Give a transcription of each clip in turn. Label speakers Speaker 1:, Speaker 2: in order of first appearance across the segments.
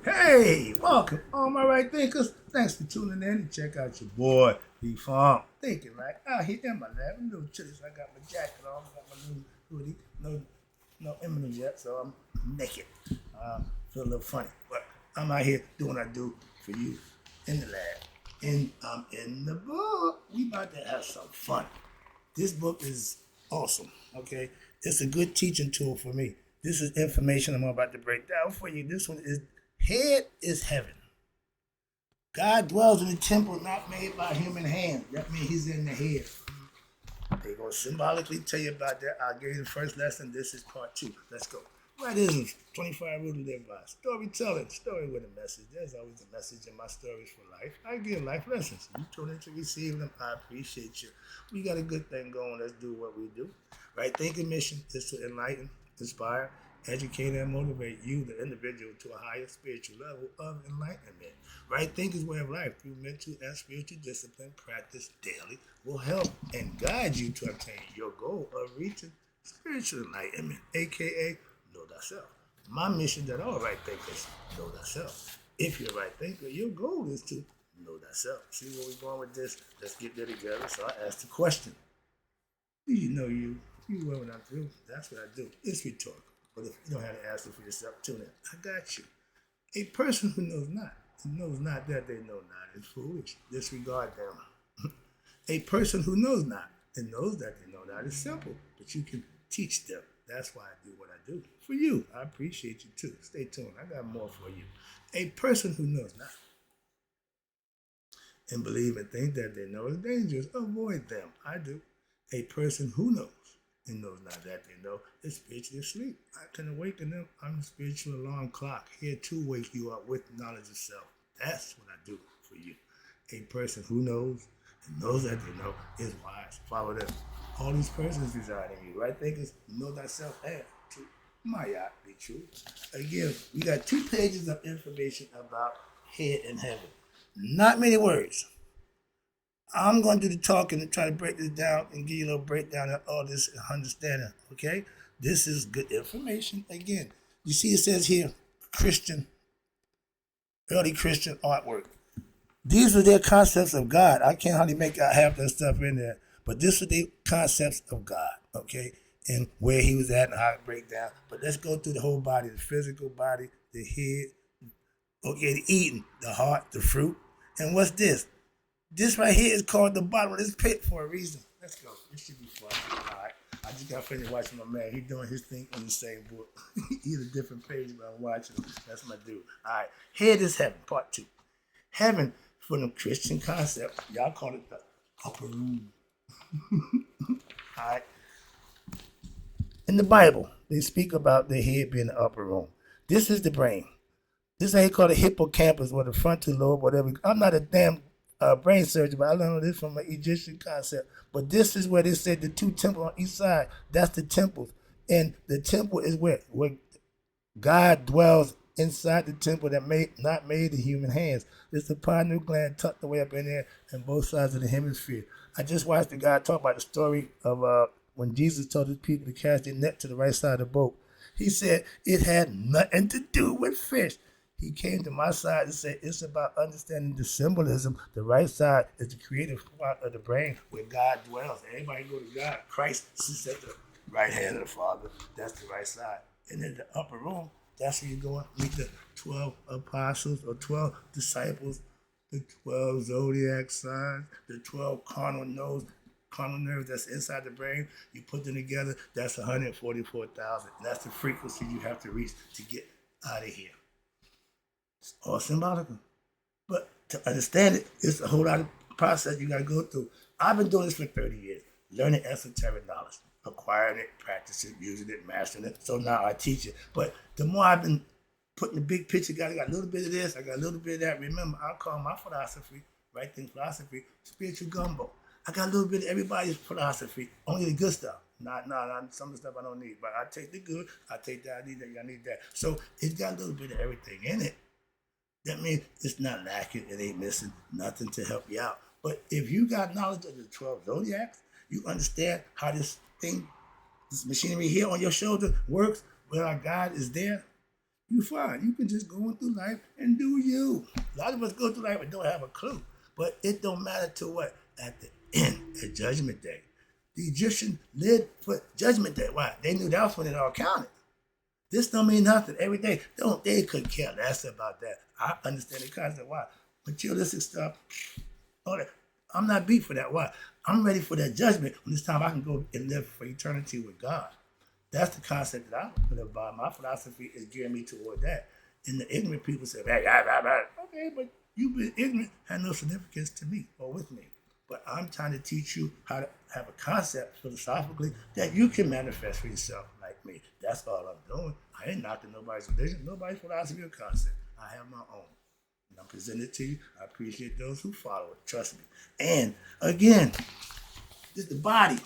Speaker 1: Hey, welcome, all my right thinkers. Thanks for tuning in and check out your boy, B Farm. Thinking right out here in my lab. I'm doing chillies. I got my jacket on, got my new hoodie. No M&M's yet, so I'm naked. Feel a little funny, but I'm out here doing what I do for you in the lab. And I'm in the book. We about to have some fun. This book is awesome, okay? It's a good teaching tool for me. This is information I'm about to break down for you. This one is head is heaven. God dwells in the temple not made by human hands. That means he's in the head. They're going to symbolically tell you about that. I'll give you the first lesson. This is part 2. Let's go. What is it? 25 rules to live by. Storytelling. Story with a message. There's always a message in my stories for life. I give life lessons. You tune in to receive them. I appreciate you. We got a good thing going. Let's do what we do. Right thinking mission is to enlighten, inspire, educate, and motivate you, the individual, to a higher spiritual level of enlightenment. Right thinking's way of life through mental and spiritual discipline practice daily will help and guide you to obtain your goal of reaching spiritual enlightenment, aka know thyself. My mission that all right thinkers know thyself. If you're a right thinker, your goal is to know thyself. See where we're going with this? Let's get there together. So I asked the question. Do you know you? You will when I do. That's what I do. It's rhetorical. But if you don't have to answer for yourself, tune in. I got you. A person who knows not that they know not, is foolish. Disregard them. A person who knows not and knows that they know not is simple, but you can teach them. That's why I do what I do. For you, I appreciate you too. Stay tuned. I got more for you. A person who knows not and believe and think that they know is dangerous, avoid them. I do. A person who knows and knows not that they know is spiritually asleep. I can awaken them. I'm the spiritual alarm clock here to wake you up with knowledge of self. That's what I do for you. A person who knows and knows that they know is wise. Follow them. All these persons reside in you. Right thinkers know thyself and to Maya be true. Again, we got 2 pages of information about head in heaven. Not many words. I'm going to do the talking and try to break this down and give you a little breakdown of all this understanding, okay? This is good information. Again, you see it says here, Christian, early Christian artwork. These were their concepts of God. I can't hardly make out half that stuff in there, but this was their concepts of God, okay? And where he was at and how it break down. But let's go through the whole body, the physical body, the head, okay, the eating, the heart, the fruit. And what's this? This right here is called the bottom of this pit for a reason. Let's go. This should be fun. All right. I just got finished watching my man. He's doing his thing on the same book. He's a different page, but I'm watching him. That's my dude. All right. Head is heaven, part 2. Heaven, for the Christian concept, y'all call it the upper room. All right. In the Bible, they speak about the head being the upper room. This is the brain. This ain't called a hippocampus or the frontal lobe, whatever. I'm not a damn brain surgeon, but I learned this from an Egyptian concept. But this is where they said the 2 temples on each side. That's the temples. And the temple is where God dwells inside the temple that not made in human hands. It's the pineal gland tucked away up in there on both sides of the hemisphere. I just watched the guy talk about the story of when Jesus told his people to cast their net to the right side of the boat. He said it had nothing to do with fish. He came to my side and said it's about understanding the symbolism. The right side is the creative part of the brain where God dwells. Everybody go to God. Christ sits at the right hand of the Father. That's the right side. And in the upper room, that's where you go and meet the 12 apostles or 12 disciples, the 12 zodiac signs, the 12 carnal nerves that's inside the brain. You put them together, that's 144,000. That's the frequency you have to reach to get out of here. It's all symbolical. But to understand it, it's a whole lot of process you got to go through. I've been doing this for 30 years, learning esoteric knowledge, acquiring it, practicing it, using it, mastering it. So now I teach it. But the more I've been putting the big picture together, I got a little bit of this, I got a little bit of that. Remember, I call my philosophy, right thing philosophy, spiritual gumbo. I got a little bit of everybody's philosophy, only the good stuff. Not some of the stuff I don't need. But I take the good, I take that, I need that, I need that. So it's got a little bit of everything in it. That means it's not lacking, it ain't missing nothing to help you out. But if you got knowledge of the 12 zodiacs, you understand how this thing, this machinery here on your shoulder works, where our God is there, you fine. You can just go on through life and do you. A lot of us go through life and don't have a clue. But it don't matter to what? At the end, at Judgment Day. The Egyptians lived for Judgment Day. Why? They knew that was when it all counted. This don't mean nothing. Every day, they couldn't care less about that. I understand the concept. Why? Materialistic stuff, all that. I'm not beat for that. Why? I'm ready for that judgment when it's time I can go and live for eternity with God. That's the concept that I put about. My philosophy is gearing me toward that. And the ignorant people say, hey, okay, but you've been ignorant, had no significance to me or with me. But I'm trying to teach you how to have a concept philosophically that you can manifest for yourself like me. That's all I'm doing. I ain't knocking nobody's religion, nobody's philosophy or concept. I have my own. And I'm presenting it to you. I appreciate those who follow it. Trust me. And again, this is the body.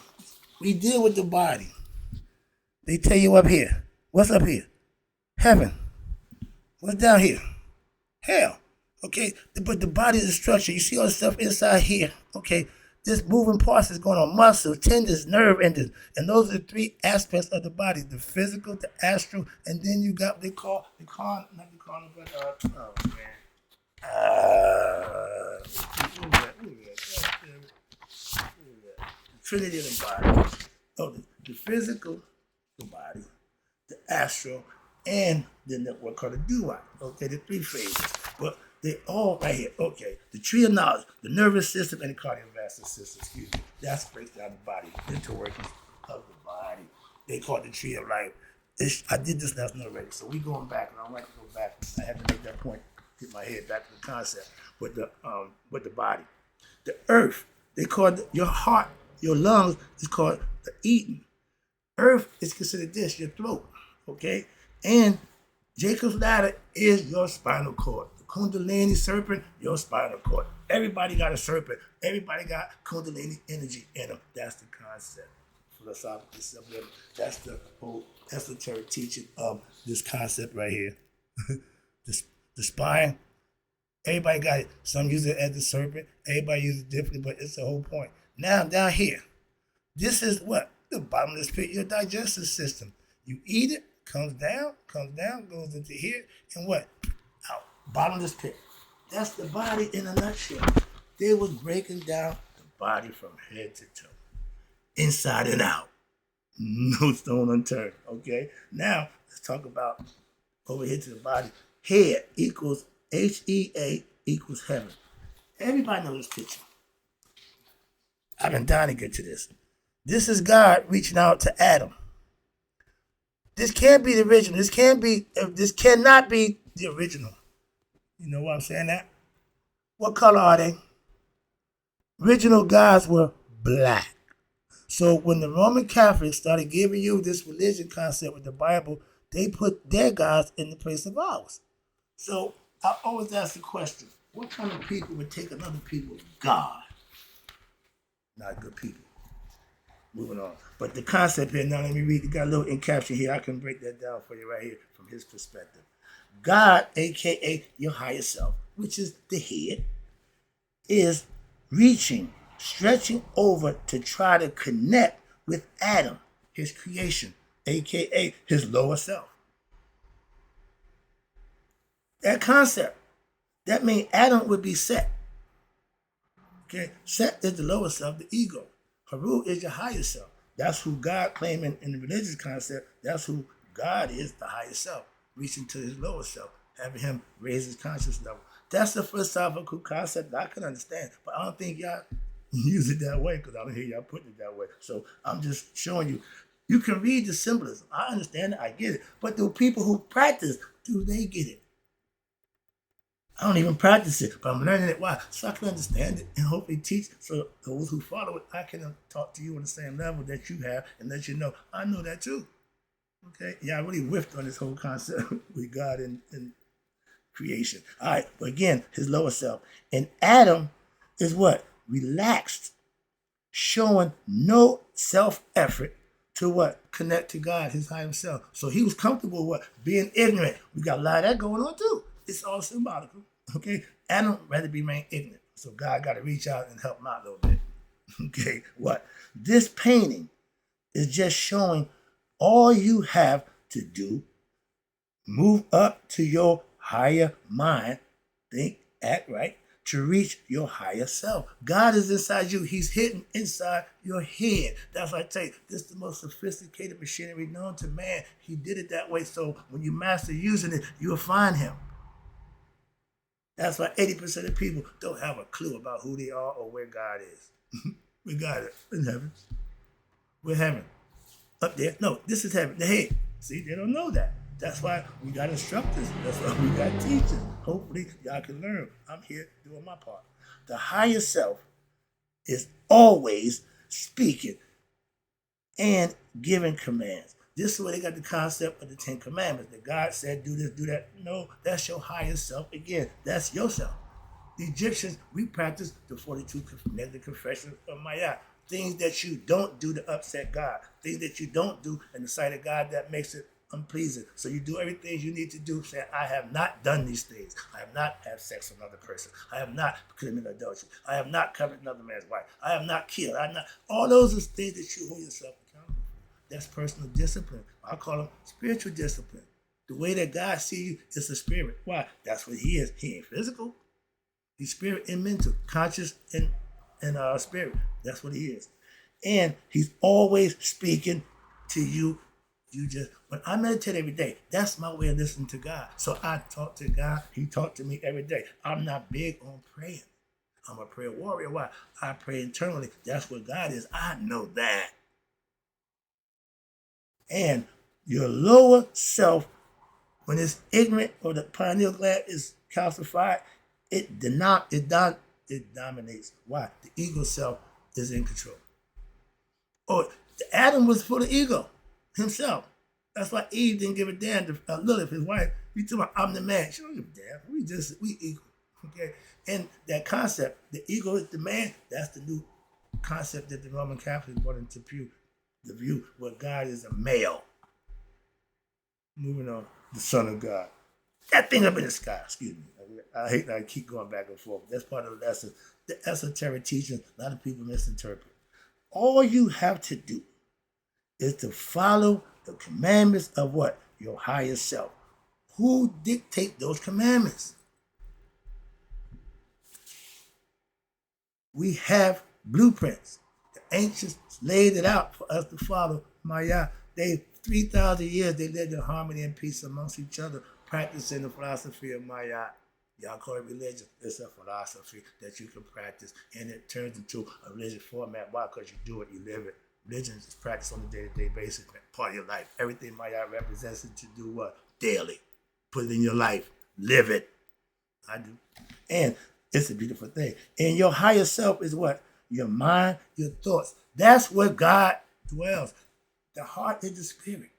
Speaker 1: We deal with the body. They tell you up here. What's up here? Heaven. What's down here? Hell. Okay, but the body is a structure. You see all the stuff inside here. Okay, this moving parts is going on muscles, tendons, nerve endings, and those are the three aspects of the body: the physical, the astral, and then you got the trinity of the body. Oh, the physical, the body, the astral, and then what's called the dual. Okay, the three phases. But they all right here. Okay, the tree of knowledge, the nervous system, and the cardiovascular system. Excuse me. That breaks down the body, interworkings of the body. They call it the tree of life. I did this last night already, so we going back, and I don't like to go back. I had to make that point, get my head back to the concept with the body. The earth, they call it your heart, your lungs is called the eating. Earth is considered this, your throat. Okay, and Jacob's ladder is your spinal cord. The Kundalini serpent, your spinal cord. Everybody got a serpent. Everybody got Kundalini energy in them. That's the concept. Philosophically subliminal. That's the whole esoteric teaching of this concept right here. the spine, everybody got it. Some use it as the serpent. Everybody uses it differently, but it's the whole point. Now, down here, this is what? The bottomless pit, your digestive system. You eat it, comes down, goes into here, and what? Out. Bottomless pit. That's the body in a nutshell. They was breaking down the body from head to toe. Inside and out. No stone unturned. Okay? Now, let's talk about over here to the body. Head equals HEA equals heaven. Everybody knows this picture. I've been dying to get to this. This is God reaching out to Adam. This can't be the original. This cannot be the original. You know why I'm saying that? What color are they? Original gods were black. So when the Roman Catholics started giving you this religion concept with the Bible, they put their gods in the place of ours. So I always ask the question, what kind of people would take another people's God? Not good people. Moving on. But the concept here, now let me read, you got a little encapsulation here. I can break that down for you right here from his perspective. God, aka your higher self, which is the head, is reaching, stretching over to try to connect with Adam, his creation, aka his lower self. That concept, that means Adam would be Set. Okay, Set is the lower self, the ego. Haru is your higher self. That's who God claiming in the religious concept. That's who God is, the higher self, reaching to his lower self, having him raise his conscious level. That's the philosophical concept that I can understand, but I don't think y'all use it that way because I don't hear y'all putting it that way. So I'm just showing you. You can read the symbolism. I understand it. I get it. But the people who practice, do they get it? I don't even practice it, but I'm learning it. Why? So I can understand it and hopefully teach. So those who follow it, I can talk to you on the same level that you have and let you know, I know that too. Okay? Yeah, I really whiffed on this whole concept with God and creation. All right, but again, his lower self. And Adam is what? Relaxed, showing no self-effort to what? Connect to God, his higher self. So he was comfortable with what? Being ignorant. We got a lot of that going on too. It's all symbolical, okay? Adam rather remain ignorant. So God got to reach out and help him out a little bit. Okay, what? This painting is just showing all you have to do, Move up to your higher mind. Think, act right to reach your higher self. God is inside you. He's hidden inside your head. That's why I tell you, this is the most sophisticated machinery known to man. He did it that way, so when you master using it, you'll find him. That's why 80% of people don't have a clue about who they are or where God is. We got it in heaven. We're heaven. Up there. No, this is heaven. The head. See, they don't know that. That's why we got instructors. That's why we got teachers. Hopefully, y'all can learn. I'm here doing my part. The higher self is always speaking and giving commands. This is where they got the concept of the 10 Commandments. That God said, do this, do that. No, that's your higher self. Again, that's yourself. The Egyptians, we practice the 42 negative confessions of Maya. Things that you don't do to upset God. Things that you don't do in the sight of God that makes it unpleasing. So you do everything you need to do, saying, I have not done these things. I have not had sex with another person. I have not committed adultery. I have not coveted another man's wife. I have not killed. I have not. All those are things that you hold yourself accountable for. That's personal discipline. I call them spiritual discipline. The way that God sees you is a spirit. Why? That's what he is. He ain't physical. He's spirit and mental, conscious and spirit. That's what he is. And he's always speaking to you. When I meditate every day, that's my way of listening to God. So I talk to God. He talks to me every day. I'm not big on praying. I'm a prayer warrior. Why? I pray internally. That's what God is. I know that. And your lower self, when it's ignorant or the pineal gland is calcified, it dominates. Why? The ego self is in control. Adam was full of ego himself. That's why Eve didn't give a damn to Lilith, his wife. You talking about, I'm the man. She don't give a damn. We equal. Okay? And that concept, the ego is the man, that's the new concept that the Roman Catholics brought into the view where God is a male. Moving on, the Son of God. That thing up in the sky, excuse me. I hate that I keep going back and forth. That's part of the lesson. The esoteric teaching, a lot of people misinterpret. All you have to do is to follow the commandments of what? Your higher self. Who dictate those commandments? We have blueprints. The ancients laid it out for us to follow. Maya, 3,000 years, they lived in harmony and peace amongst each other, practicing the philosophy of Maya. Y'all call it religion. It's a philosophy that you can practice, and it turns into a religious format. Why? Because you do it, you live it. Religion is practiced on a day-to-day basis, part of your life. Everything Maya represents it to do what? Daily. Put it in your life. Live it. I do. And it's a beautiful thing. And your higher self is what? Your mind, your thoughts. That's where God dwells. The heart is the spirit.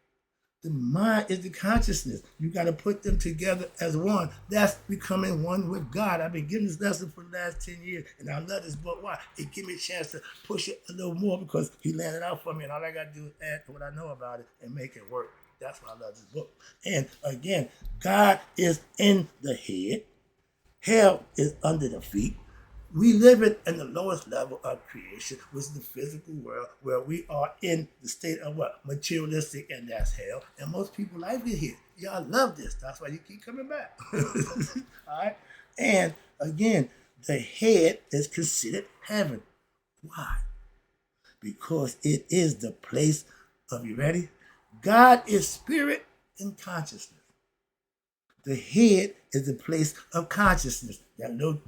Speaker 1: The mind is the consciousness. You got to put them together as one. That's becoming one with God. I've been giving this lesson for the last 10 years, and I love this book. Why? It gives me a chance to push it a little more because he landed out for me, and all I got to do is add to what I know about it and make it work. That's why I love this book. And again, God is in the head. Hell is under the feet. We live in the lowest level of creation, which is the physical world, where we are in the state of what? Materialistic, and that's hell. And most people like it here. Y'all love this. That's why you keep coming back. All right? And again, the head is considered heaven. Why? Because it is the place of, you ready? God is spirit and consciousness. The head is the place of consciousness. That little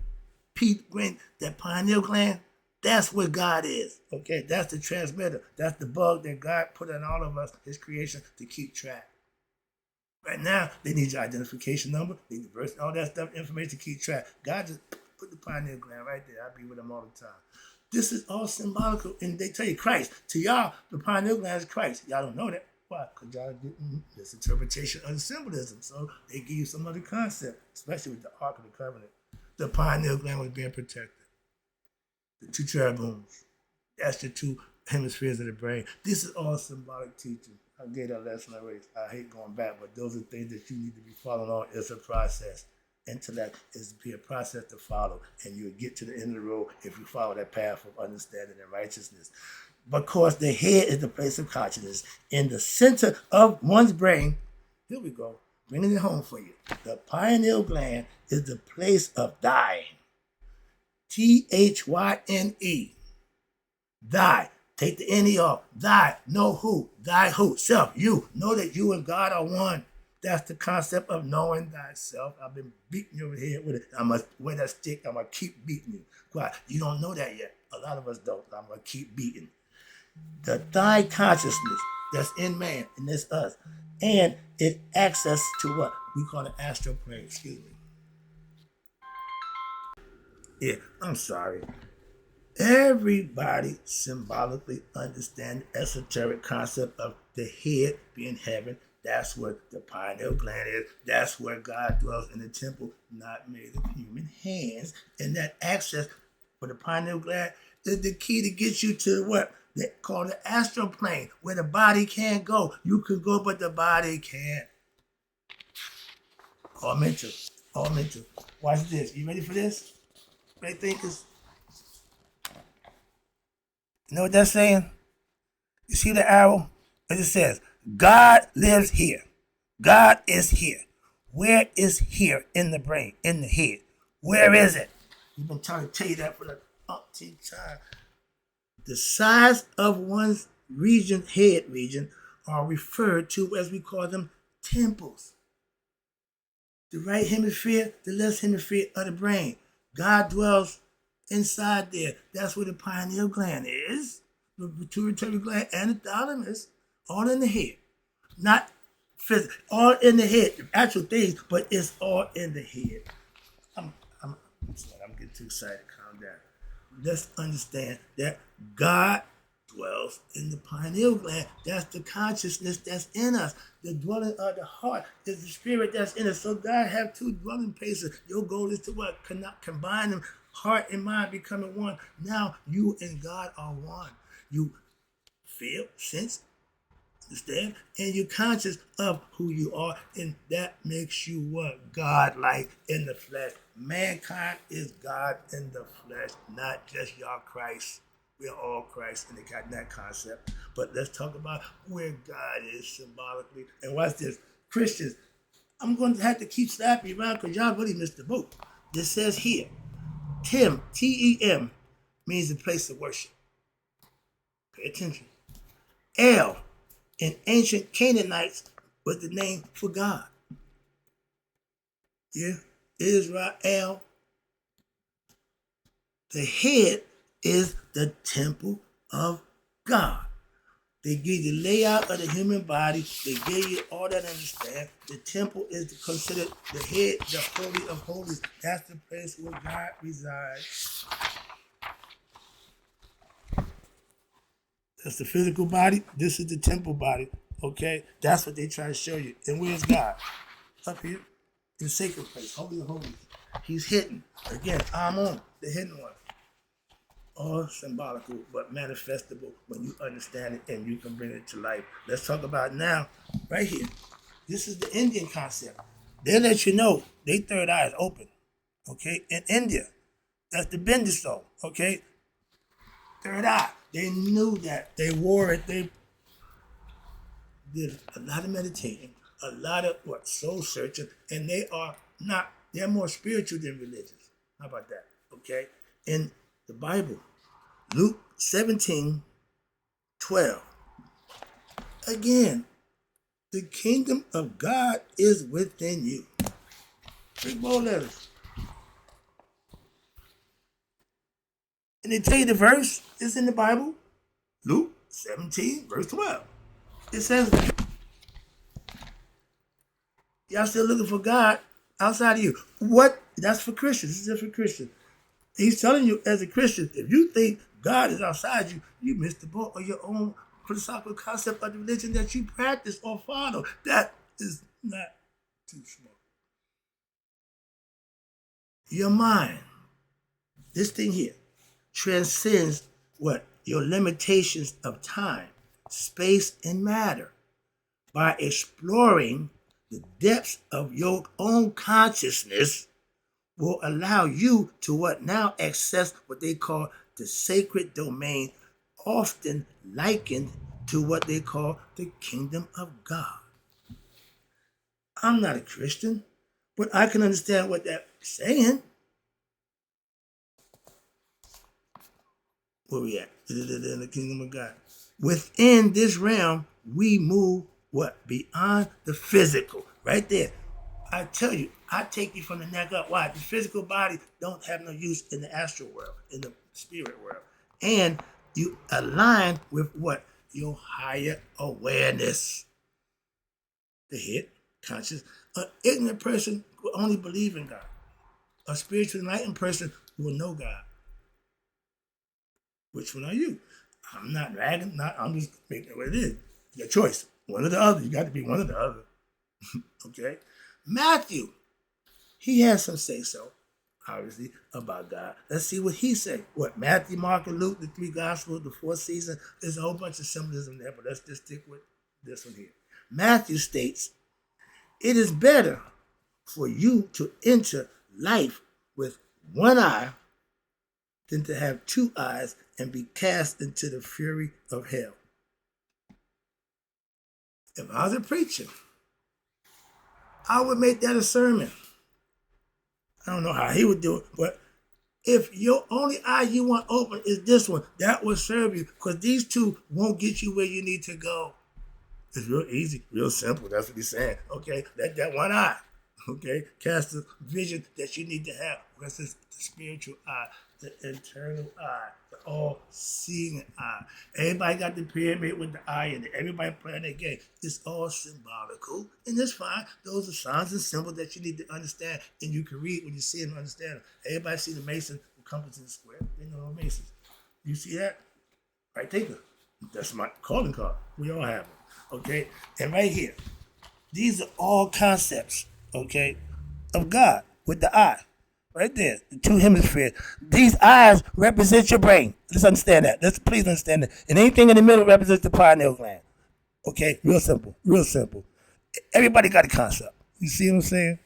Speaker 1: brain, that pineal gland, that's where God is. Okay, that's the transmitter. That's the bug that God put in all of us, his creation, to keep track. Right now, they need your identification number, they need the birth, all that stuff, information to keep track. God just put the pineal gland right there. I be with him all the time. This is all symbolical, and they tell you Christ. To y'all, the pineal gland is Christ. Y'all don't know that. Why? Because y'all getting this interpretation of the symbolism. So they give you some other concept, especially with the Ark of the Covenant. The pineal gland was being protected. The two cherubims, that's the two hemispheres of the brain. This is all symbolic teaching. I gave that lesson already. I hate going back, but those are things that you need to be following on. It's a process. Intellect is be a process to follow, and you'll get to the end of the road if you follow that path of understanding and righteousness. Because the head is the place of consciousness. In the center of one's brain, here we go, bringing it home for you. The pineal gland is the place of dying. THYNE. Die. Take the NE off. Die. Know who. Die who. Self. You. Know that you and God are one. That's the concept of knowing thyself. I've been beating you over here with it. I'm going to wear that stick. I'm going to keep beating you. Why? You don't know that yet. A lot of us don't. I'm going to keep beating. The thy consciousness that's in man, and that's us. And it access to what? We call it astral plane. Excuse me. Yeah, I'm sorry. Everybody symbolically understands the esoteric concept of the head being heaven. That's what the pineal gland is. That's where God dwells in the temple, not made of human hands. And that access for the pineal gland is the key to get you to what they call the astral plane, where the body can't go. You can go, but the body can't. All mental. All mental. Watch this. You ready for this? Right, thinkers? You know what that's saying? You see the arrow? It just says, God lives here. God is here. Where is here in the brain, in the head? Where is it? We've been trying to tell you that for the umpteenth time. The size of one's region, head region, are referred to as we call them temples. The right hemisphere, the left hemisphere of the brain. God dwells inside there. That's where the pineal gland is, the pituitary gland and the thalamus, all in the head. Not physical, all in the head. The actual things, but it's all in the head. I'm getting too excited. Calm down. Let's understand that God dwells in the pineal gland. That's the consciousness that's in us. The dwelling of the heart is the spirit that's in us. So God have two dwelling places. Your goal is to what? Combine them, heart and mind becoming one. Now you and God are one. You feel, sense, understand, and you're conscious of who you are, and that makes you what? God-like in the flesh. Mankind is God in the flesh, not just y'all Christ. We're all Christ, and they got that concept. But let's talk about where God is symbolically. And watch this. Christians, I'm going to have to keep slapping you around because y'all really missed the boat. This says here, Tem, T-E-M, means the place of worship. Pay attention. El, in ancient Canaanites, was the name for God. Yeah, Israel. The head is the temple of God. They give you the layout of the human body. They give you all that understand. The temple is considered the head, the holy of holies. That's the place where God resides. That's the physical body. This is the temple body. Okay? That's what they try to show you. And where's God? Up here. In the sacred place. Holy of holies. He's hidden. Again, Amun, the hidden one. All symbolical, but manifestable when you understand it and you can bring it to life. Let's talk about now, right here. This is the Indian concept. They let you know their third eye is open. Okay? In India. That's the Bindusol. Okay? Third eye. They knew that. They wore it. They did a lot of meditating, a lot of soul searching, and they're more spiritual than religious. How about that? Okay? In the Bible, Luke 17:12. Again, the kingdom of God is within you. Big bold letters. And they tell you the verse is in the Bible. Luke 17, verse 12. It says, y'all still looking for God outside of you. What? That's for Christians. This is just for Christians. He's telling you as a Christian, if you think God is outside you, you missed the boat of your own philosophical concept of the religion that you practice or follow. That is not too small. Your mind, this thing here, transcends what? Your limitations of time, space, and matter by exploring the depths of your own consciousness will allow you to what now access what they call the sacred domain, often likened to what they call the kingdom of God. I'm not a Christian, but I can understand what that's saying. Where we at? In the kingdom of God. Within this realm, we move what? Beyond the physical. Right there. I tell you, I take you from the neck up. Why? The physical body don't have no use in the astral world, in the spirit world. And you align with what? Your higher awareness. The head, conscious. An ignorant person will only believe in God. A spiritually enlightened person will know God. Which one are you? I'm not ragging, I'm just making it what it is. Your choice. One or the other. You got to be one or the other. Okay? Matthew, he has some say-so, obviously, about God. Let's see what he said. What, Matthew, Mark, and Luke, the three Gospels, the fourth season, there's a whole bunch of symbolism there, but let's just stick with this one here. Matthew states, it is better for you to enter life with one eye than to have two eyes and be cast into the fury of hell. If I was a preacher, I would make that a sermon. I don't know how he would do it, but if your only eye you want open is this one, that will serve you, because these two won't get you where you need to go. It's real easy, real simple. That's what he's saying. Okay, that one eye. Okay, cast the vision that you need to have. That's the spiritual eye, the internal eye, the all-seeing eye. Everybody got the pyramid with the eye in it. Everybody playing that game. It's all symbolical, and it's fine. Those are signs and symbols that you need to understand, and you can read when you see them and understand them. Everybody see the mason who comes in the square. They know the masons. You see that? Right, take it. That's my calling card. We all have them. Okay, and right here, these are all concepts, okay, of God with the eye. Right there, the two hemispheres. These eyes represent your brain. Let's understand that. Let's please understand that. And anything in the middle represents the pineal gland. Okay, real simple, real simple. Everybody got a concept. You see what I'm saying?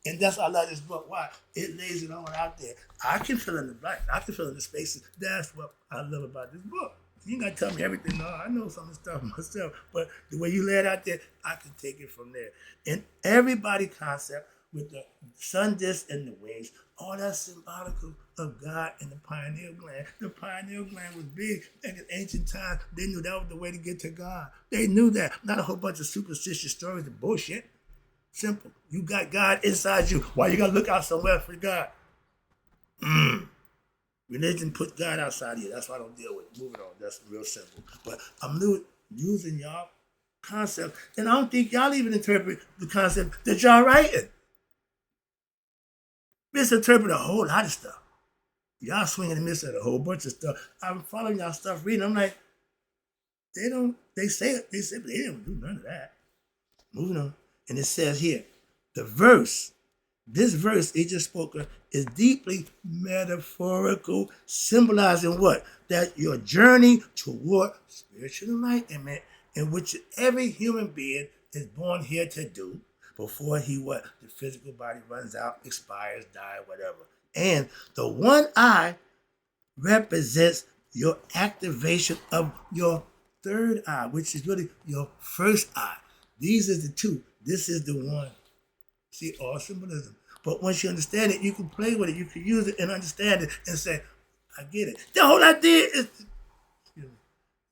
Speaker 1: And that's why I love this book. Why? It lays it all out there. I can fill in the blanks. I can fill in the spaces. That's what I love about this book. You ain't got to tell me everything. No, I know some of the stuff myself. But the way you lay it out there, I can take it from there. And everybody concept with the sun disk and the wings, all that's symbolic of God and the pineal gland. The pineal gland was big. Back in ancient times, they knew that was the way to get to God. They knew that. Not a whole bunch of superstitious stories and bullshit. Simple. You got God inside you. Why you got to look out somewhere for God? Religion puts God outside here. That's why I don't deal with it. Moving on. That's real simple. But I'm using y'all concept, and I don't think y'all even interpret the concept that y'all writing. Misinterpret a whole lot of stuff. Y'all swinging and missing a whole bunch of stuff. I'm following y'all stuff, reading. I'm like, they say it, but they didn't do none of that. Moving on. And it says here, this verse he just spoke of is deeply metaphorical, symbolizing what? That your journey toward spiritual enlightenment, in which every human being is born here to do before the physical body runs out, expires, dies, whatever. And the one eye represents your activation of your third eye, which is really your first eye. These are the two. This is the one. See, all symbolism. But once you understand it, you can play with it. You can use it and understand it and say, I get it. The whole idea is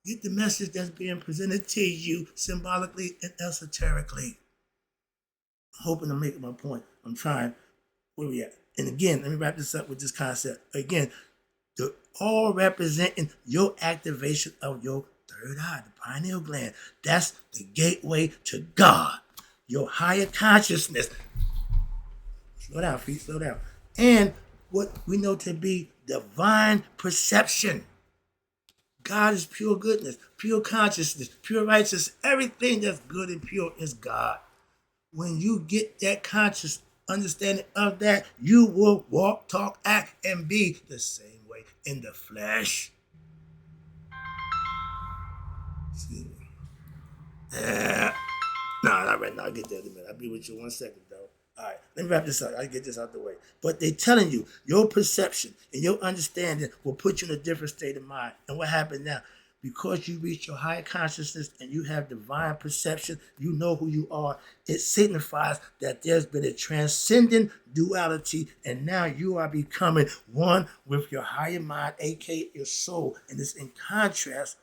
Speaker 1: get the message that's being presented to you symbolically and esoterically. I'm hoping to make my point. I'm trying. Where we at? And again, let me wrap this up with this concept. Again, they're all representing your activation of your third eye, the pineal gland. That's the gateway to God, your higher consciousness. Slow down, feet, slow down. And what we know to be divine perception. God is pure goodness, pure consciousness, pure righteousness. Everything that's good and pure is God. When you get that conscious understanding of that, you will walk, talk, act, and be the same way in the flesh. Excuse me. No, not right now. I'll get there in a minute. I'll be with you 1 second, though. All right, let me wrap this up. I'll get this out the way. But they're telling you, your perception and your understanding will put you in a different state of mind. And what happened now? because you reach your higher consciousness and you have divine perception, you know who you are. It signifies that there's been a transcendent duality, and now you are becoming one with your higher mind, aka your soul. And it's in contrast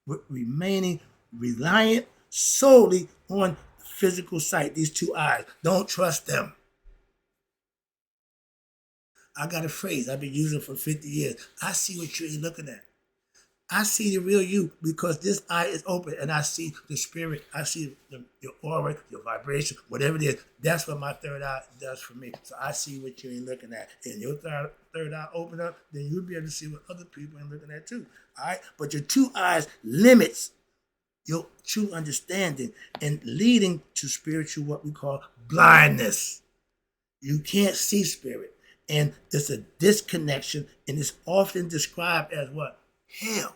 Speaker 1: with remaining reliant solely on physical sight, these two eyes. Don't trust them. I got a phrase I've been using for 50 years. I see what you ain't looking at. I see the real you because this eye is open and I see the spirit. I see your aura, your vibration, whatever it is. That's what my third eye does for me. So I see what you ain't looking at. And your third eye open up, then you'll be able to see what other people ain't looking at too. All right? But your two eyes limits your true understanding and leading to spiritual, what we call blindness. You can't see spirit. And it's a disconnection, and it's often described as what? Hell.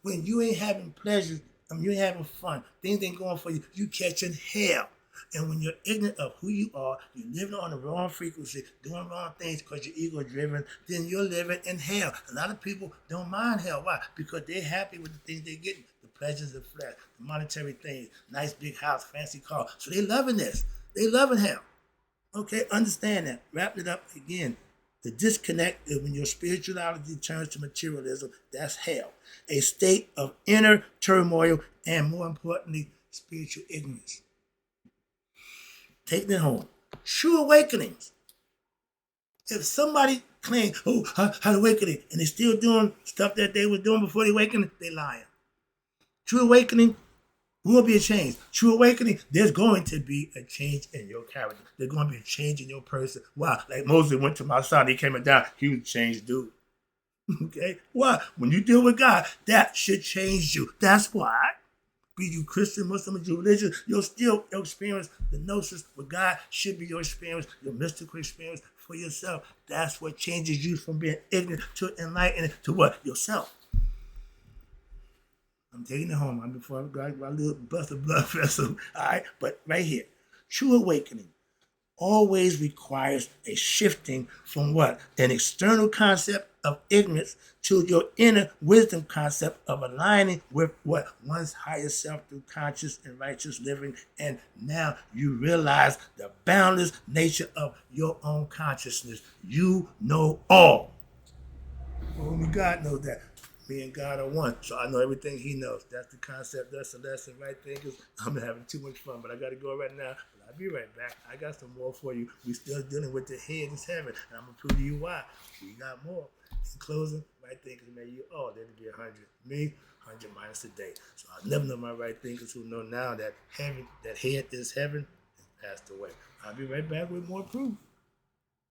Speaker 1: When you ain't having pleasure, when you ain't having fun, things ain't going for you, you catching hell. And when you're ignorant of who you are, you're living on the wrong frequency, doing wrong things because you're ego-driven, then you're living in hell. A lot of people don't mind hell. Why? Because they're happy with the things they're getting, the pleasures of flesh, the monetary things, nice big house, fancy car. So they loving this. They loving hell. Okay, understand that. Wrap it up again. The disconnect is when your spirituality turns to materialism. That's hell. A state of inner turmoil and, more importantly, spiritual ignorance. Taking it home. True awakenings. If somebody claims, oh, I had awakening, and they're still doing stuff that they were doing before they awakened, they lying. True awakening will be a change. True awakening, there's going to be a change in your character. There's going to be a change in your person. Wow, like Moses went to Mount Sinai, he came down, he was a changed dude. Okay? Why? When you deal with God, that should change you. That's why, be you Christian, Muslim, or Jew religion, you'll still experience the gnosis with God should be your experience, your mystical experience for yourself. That's what changes you from being ignorant to enlightened to what? Yourself. I'm taking it home. I'm before I got my little bust of blood vessel. All right, but right here, true awakening always requires a shifting from what? An external concept of ignorance to your inner wisdom concept of aligning with what? One's higher self through conscious and righteous living. And now you realize the boundless nature of your own consciousness. You know all. Only God knows that. Me and God are one, so I know everything He knows. That's the concept. That's the lesson, right? Thinkers. I'm having too much fun, but I got to go right now. But I'll be right back. I got some more for you. We still dealing with the head is heaven, and I'm gonna prove to you why. We got more. In closing, right thinkers, may you all there to be 100. Me, 100 minus a day. So I never know my right thinkers who know now that heaven, that head is heaven, has passed away. I'll be right back with more proof.